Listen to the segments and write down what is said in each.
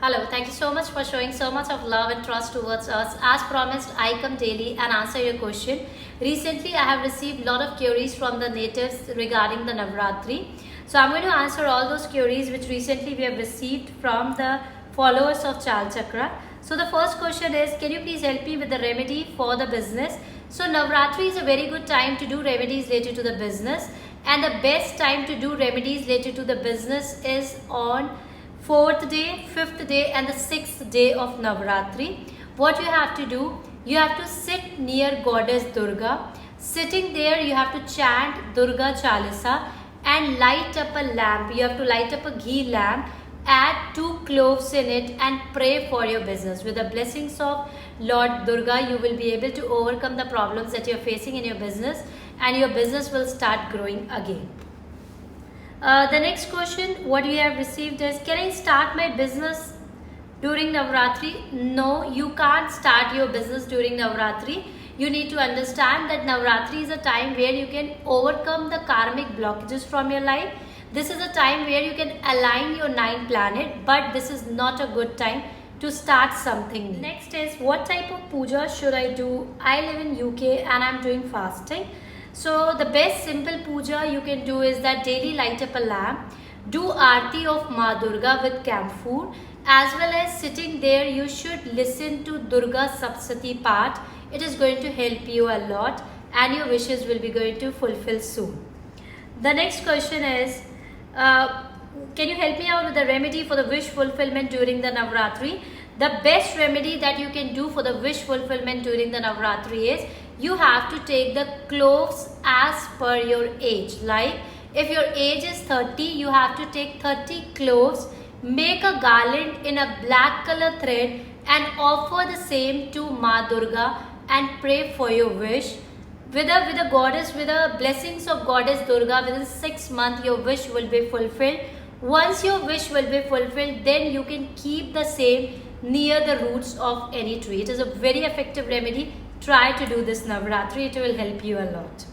Hello, thank you so much for showing so much of love and trust towards us. As promised, I come daily and answer your question. Recently, I have received a lot of queries from the natives regarding the Navratri. So, I'm going to answer all those queries which recently we have received from the followers of Chal Chakra. So, the first question is, can you please help me with the remedy for the business? So, Navratri is a very good time to do remedies related to the business, and the best time to do remedies related to the business is on 4th day, 5th day and the 6th day of Navratri. What you have to do, you have to sit near Goddess Durga. Sitting there, you have to chant Durga Chalisa and light up a lamp. You have to light up a ghee lamp, add 2 cloves in it and pray for your business. With the blessings of Lord Durga, you will be able to overcome the problems that you are facing in your business and your business will start growing again. The next question what we have received is, can I start my business during Navratri? No, you can't start your business during Navratri. You need to understand that Navratri is a time where you can overcome the karmic blockages from your life. This is a time where you can align your 9 planet, but this is not a good time to start something new. Next is, what type of puja should I do? I live in UK and I'm doing fasting. So the best simple puja you can do is that daily light up a lamp, do Aarti of Ma Durga with camphor, as well as sitting there you should listen to Durga Saptati Path. It is going to help you a lot and your wishes will be going to fulfill soon. The next question is, can you help me out with the remedy for the wish fulfillment during the Navratri? The best remedy that you can do for the wish fulfillment during the Navratri is, you have to take the cloves as per your age. Like if your age is 30, you have to take 30 cloves, make a garland in a black color thread and offer the same to Ma Durga and pray for your wish. With the blessings of Goddess Durga, within 6 months your wish will be fulfilled. Once your wish will be fulfilled, then you can keep the same near the roots of any tree. It is a very effective remedy. Try to do this Navratri, it will help you a lot.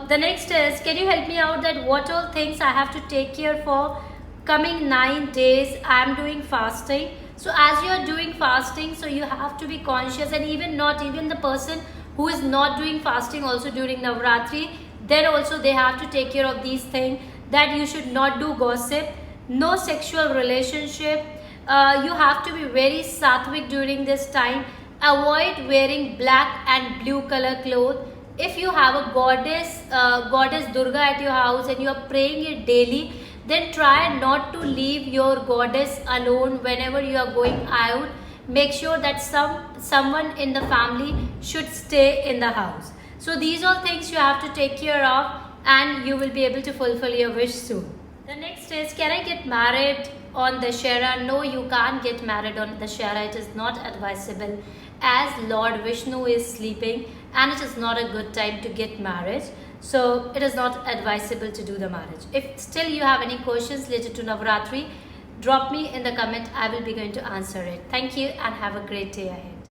The next is, can you help me out that what all things I have to take care for coming 9 days? I am doing fasting. So as you are doing fasting, so you have to be conscious, and even the person who is not doing fasting also during Navratri, then also they have to take care of these things, that you should not do gossip, no sexual relationship. You have to be very sattvic during this time. Avoid wearing black and blue color clothes. If you have a goddess Durga at your house and you are praying it daily, then try not to leave your goddess alone whenever you are going out. Make sure that someone in the family should stay in the house. So these are things you have to take care of and you will be able to fulfill your wish soon. The next is, can I get married on Dussehra? No, you can't get married on Dussehra. It is not advisable, as Lord Vishnu is sleeping and it is not a good time to get married. So it is not advisable to do the marriage. If still you have any questions related to Navratri, drop me in the comment. I will be going to answer it. Thank you and have a great day ahead.